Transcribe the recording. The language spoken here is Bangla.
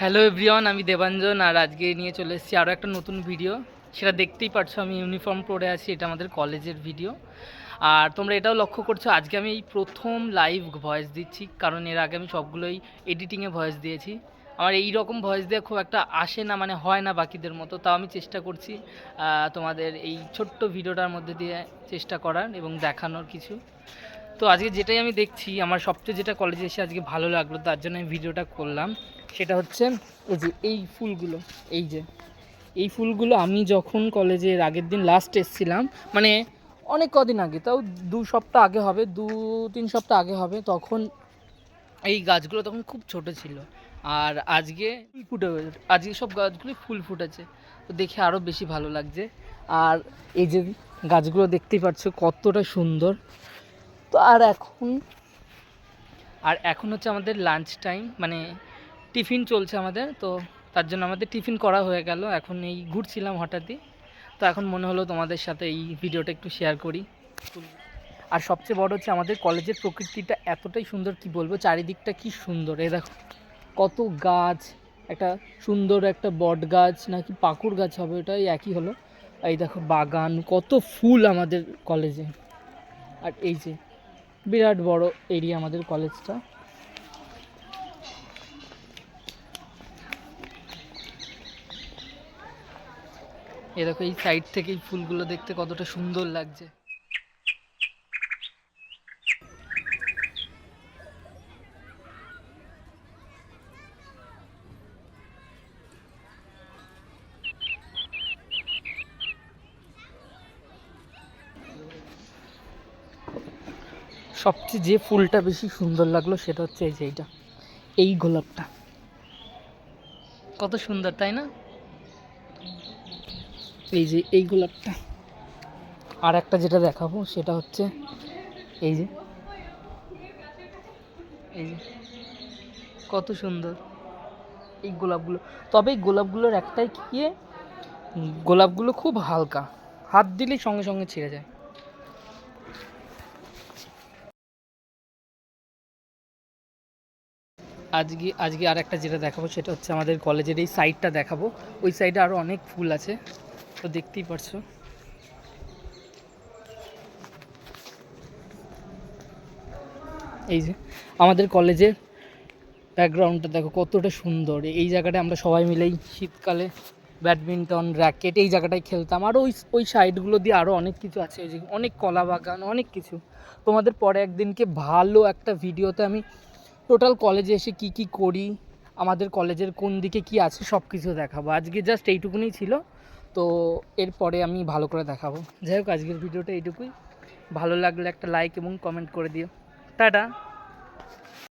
হ্যালো এভরিওয়ান, আমি দেবাঞ্জন আর আজকে নিয়ে চলে এসেছি আরও একটা নতুন ভিডিও। সেটা দেখতেই পারছো, আমি ইউনিফর্ম পরে আছি। এটা আমাদের কলেজের ভিডিও। আর তোমরা এটাও লক্ষ্য করছো, আজকে আমি এই প্রথম লাইভ ভয়েস দিচ্ছি, কারণ এর আগে আমি সবগুলোই এডিটিংয়ে ভয়েস দিয়েছি। আমার এই রকম ভয়েস দেওয়া খুব একটা আসে না, মানে হয় না বাকিদের মতো। তাও আমি চেষ্টা করছি তোমাদের এই ছোট্ট ভিডিওটার মধ্যে দিয়ে চেষ্টা করার এবং দেখানোর কিছু। তো আজকে যেটাই আমি দেখছি, আমার সবচেয়ে যেটা কলেজে এসে আজকে ভালো লাগলো, তার জন্য আমি ভিডিওটা করলাম। সেটা হচ্ছে এই যে এই ফুলগুলো, এই যে এই ফুলগুলো আমি যখন কলেজের আগের দিন লাস্ট এসেছিলাম, মানে অনেক কদিন আগে, তাও 2 সপ্তাহ আগে হবে, 2-3 সপ্তাহ আগে হবে, তখন এই গাছগুলো তখন খুব ছোট ছিল। আর আজকে ফুল ফুটে, আজকে সব গাছগুলি ফুল ফুটেছে, তো দেখে আরও বেশি ভালো লাগছে। আর এই যে গাছগুলো দেখতেই পাচ্ছ কতটা সুন্দর। তো আর এখন হচ্ছে আমাদের লাঞ্চ টাইম, মানে টিফিন চলছে আমাদের। তো তার জন্য আমাদের টিফিন করা হয়ে গেল, এখন এই ঘুরছিলাম হঠাৎই। তো এখন মনে হলো তোমাদের সাথে এই ভিডিওটা একটু শেয়ার করি। আর সবচেয়ে বড় হচ্ছে আমাদের কলেজের প্রকৃতিটা এতটাই সুন্দর, কি বলবো, চারিদিকটা কি সুন্দর। এই দেখো কত গাছ, একটা সুন্দর একটা বট গাছ নাকি পাকুড় গাছ হবে, ওটাই একই হলো। এই দেখো বাগান, কত ফুল আমাদের কলেজে। আর এই যে বিরাট বড় এরিয়া আমাদের কলেজটা। এ দেখো এই সাইড থেকে এই ফুলগুলো দেখতে কতটা সুন্দর লাগছে। সবচেয়ে যে ফুলটা বেশি সুন্দর লাগলো সেটা হচ্ছে এই যে এইটা, এই গোলাপটা কত সুন্দর, তাই না? এই যে এই গোলাপটা। আর একটা যেটা দেখাবো সেটা হচ্ছে এই যে, এই যে কত সুন্দর এই গোলাপগুলো। তবে এই গোলাপগুলোর একটাই কি, গোলাপগুলো খুব হালকা, হাত দিলেই সঙ্গে সঙ্গে ছিঁড়ে যায়। আজকে আর একটা যেটা দেখাবো সেটা হচ্ছে আমাদের কলেজের এই সাইডটা দেখাবো। ওই সাইডে আরও অনেক ফুল আছে, তো দেখতেই পারছো। এই যে আমাদের কলেজের ব্যাকগ্রাউন্ডটা দেখো কতটা সুন্দর। এই জায়গাটা আমরা সবাই মিলেই শীতকালে ব্যাডমিন্টন, র্যাকেট এই জায়গাটায় খেলতাম। আর ওই ওই সাইডগুলো দিয়ে আরও অনেক কিছু আছে, ওই যে অনেক কলা বাগান, অনেক কিছু। তোমাদের পরে একদিনকে ভালো একটা ভিডিওতে আমি টোটাল কলেজে এসে কি কি করি, আমাদের কলেজের কোন দিকে কি আছে সব কিছু দেখাবো। আজকে জাস্ট এইটুকুনি ছিল, তো এরপরে আমি ভালো করে দেখাবো। যাই হোক, আজকের ভিডিওটা এইটুকুই। ভালো লাগলে একটা লাইক এবং কমেন্ট করে দিও। টাটা।